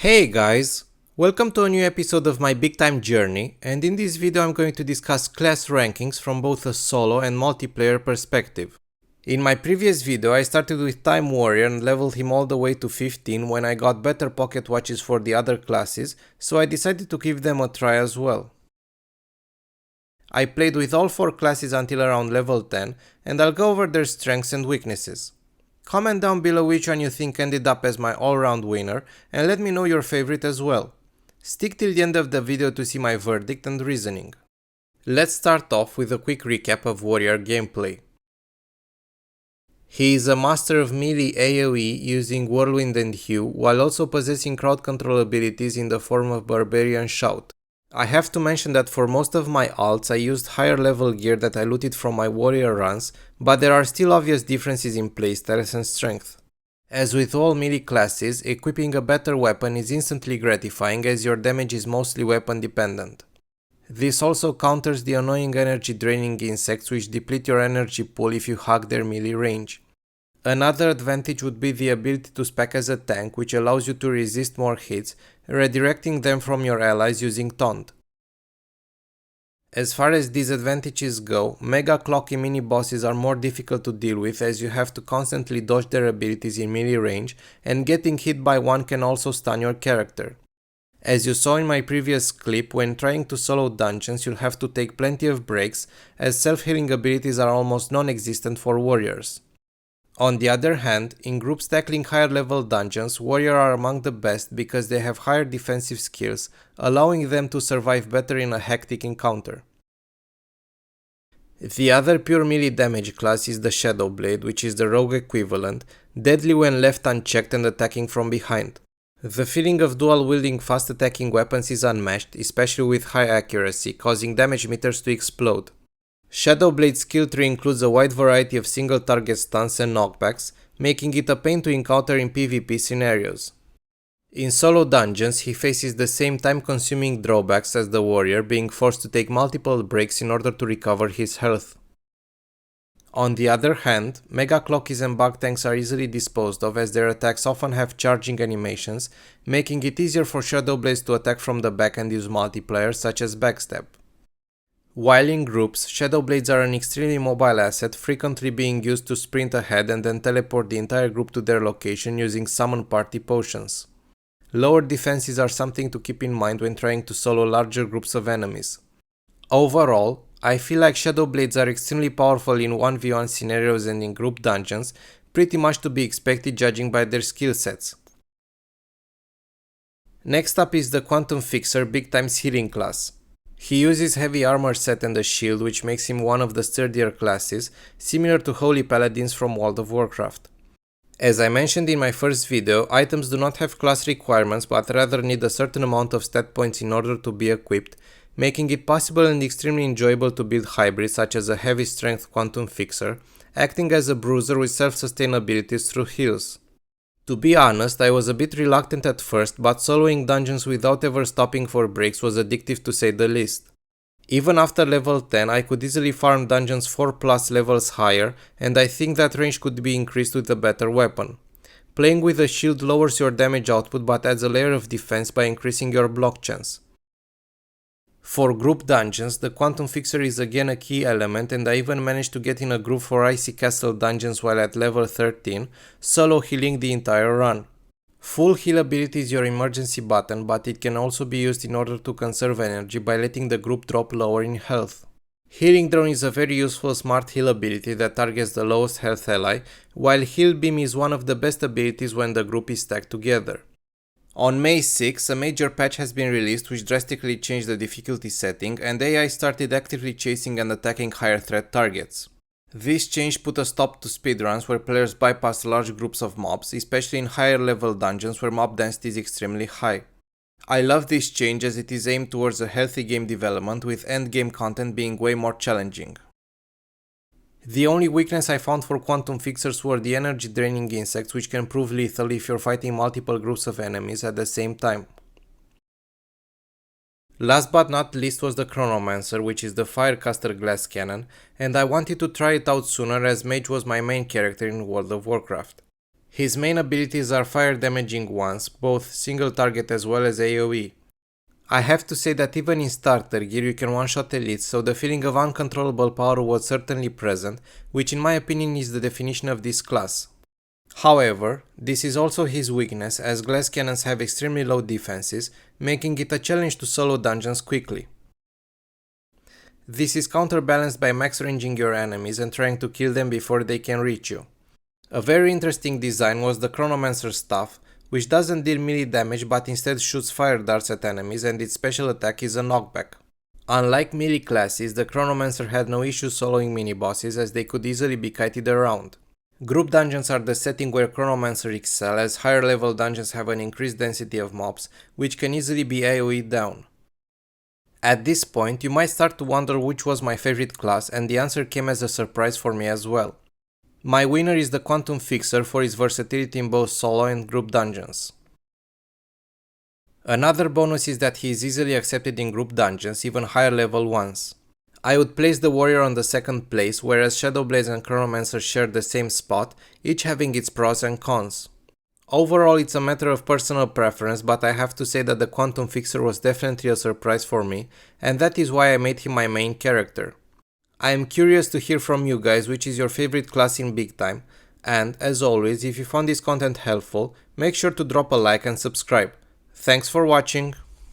Hey guys! Welcome to a new episode of my big time journey, and in this video I'm going to discuss class rankings from both a solo and multiplayer perspective. In my previous video I started with Time Warrior and leveled him all the way to 15 when I got better pocket watches for the other classes, so I decided to give them a try as well. I played with all 4 classes until around level 10, and I'll go over their strengths and weaknesses. Comment down below which one you think ended up as my all-round winner, and let me know your favorite as well. Stick till the end of the video to see my verdict and reasoning. Let's start off with a quick recap of Warrior gameplay. He is a master of melee AoE using Whirlwind and Hue, while also possessing crowd control abilities in the form of Barbarian Shout. I have to mention that for most of my alts I used higher level gear that I looted from my warrior runs, but there are still obvious differences in playstyles and strength. As with all melee classes, equipping a better weapon is instantly gratifying as your damage is mostly weapon dependent. This also counters the annoying energy draining insects which deplete your energy pool if you hug their melee range. Another advantage would be the ability to spec as a tank, which allows you to resist more hits, redirecting them from your allies using Taunt. As far as disadvantages go, Mega Clocky mini bosses are more difficult to deal with as you have to constantly dodge their abilities in melee range, and getting hit by one can also stun your character. As you saw in my previous clip, when trying to solo dungeons you'll have to take plenty of breaks as self-healing abilities are almost non-existent for warriors. On the other hand, in groups tackling higher level dungeons, warriors are among the best because they have higher defensive skills, allowing them to survive better in a hectic encounter. The other pure melee damage class is the Shadow Blade, which is the rogue equivalent, deadly when left unchecked and attacking from behind. The feeling of dual wielding fast attacking weapons is unmatched, especially with high accuracy, causing damage meters to explode. Shadow Blade's skill tree includes a wide variety of single target stuns and knockbacks, making it a pain to encounter in PvP scenarios. In solo dungeons, he faces the same time-consuming drawbacks as the warrior, being forced to take multiple breaks in order to recover his health. On the other hand, Mega Clockies and Bug Tanks are easily disposed of as their attacks often have charging animations, making it easier for Shadow Blades to attack from the back and use multiplier such as Backstab. While in groups, Shadow Blades are an extremely mobile asset, frequently being used to sprint ahead and then teleport the entire group to their location using summon party potions. Lower defenses are something to keep in mind when trying to solo larger groups of enemies. Overall, I feel like Shadow Blades are extremely powerful in 1v1 scenarios and in group dungeons, pretty much to be expected judging by their skill sets. Next up is the Quantum Fixer Big Times Healing class. He uses heavy armor set and a shield, which makes him one of the sturdier classes, similar to Holy Paladins from World of Warcraft. As I mentioned in my first video, items do not have class requirements but rather need a certain amount of stat points in order to be equipped, making it possible and extremely enjoyable to build hybrids such as a heavy strength Quantum Fixer, acting as a bruiser with self-sustain abilities through heals. To be honest, I was a bit reluctant at first, but soloing dungeons without ever stopping for breaks was addictive to say the least. Even after level 10, I could easily farm dungeons 4+ levels higher, and I think that range could be increased with a better weapon. Playing with a shield lowers your damage output but adds a layer of defense by increasing your block chance. For group dungeons, the Quantum Fixer is again a key element, and I even managed to get in a group for Icy Castle dungeons while at level 13, solo healing the entire run. Full heal ability is your emergency button, but it can also be used in order to conserve energy by letting the group drop lower in health. Healing Drone is a very useful smart heal ability that targets the lowest health ally, while Heal Beam is one of the best abilities when the group is stacked together. On May 6, a major patch has been released which drastically changed the difficulty setting, and AI started actively chasing and attacking higher threat targets. This change put a stop to speedruns where players bypass large groups of mobs, especially in higher level dungeons where mob density is extremely high. I love this change as it is aimed towards a healthy game development, with endgame content being way more challenging. The only weakness I found for Quantum Fixers were the energy draining insects, which can prove lethal if you're fighting multiple groups of enemies at the same time. Last but not least was the Chronomancer, which is the Firecaster glass cannon, and I wanted to try it out sooner as Mage was my main character in World of Warcraft. His main abilities are fire damaging ones, both single target as well as AoE. I have to say that even in starter gear you can one-shot elites, so the feeling of uncontrollable power was certainly present, which in my opinion is the definition of this class. However, this is also his weakness, as glass cannons have extremely low defenses, making it a challenge to solo dungeons quickly. This is counterbalanced by max ranging your enemies and trying to kill them before they can reach you. A very interesting design was the Chronomancer staff, which doesn't deal melee damage but instead shoots fire darts at enemies, and its special attack is a knockback. Unlike melee classes, the Chronomancer had no issue soloing mini-bosses, as they could easily be kited around. Group dungeons are the setting where Chronomancer excel, as higher level dungeons have an increased density of mobs, which can easily be AoE'd down. At this point, you might start to wonder which was my favorite class, and the answer came as a surprise for me as well. My winner is the Quantum Fixer for its versatility in both solo and group dungeons. Another bonus is that he is easily accepted in group dungeons, even higher level ones. I would place the Warrior on the second place, whereas Shadowblaze and Chronomancer share the same spot, each having its pros and cons. Overall, it's a matter of personal preference, but I have to say that the Quantum Fixer was definitely a surprise for me, and that is why I made him my main character. I am curious to hear from you guys which is your favorite class in Big Time, and as always, if you found this content helpful, make sure to drop a like and subscribe. Thanks for watching!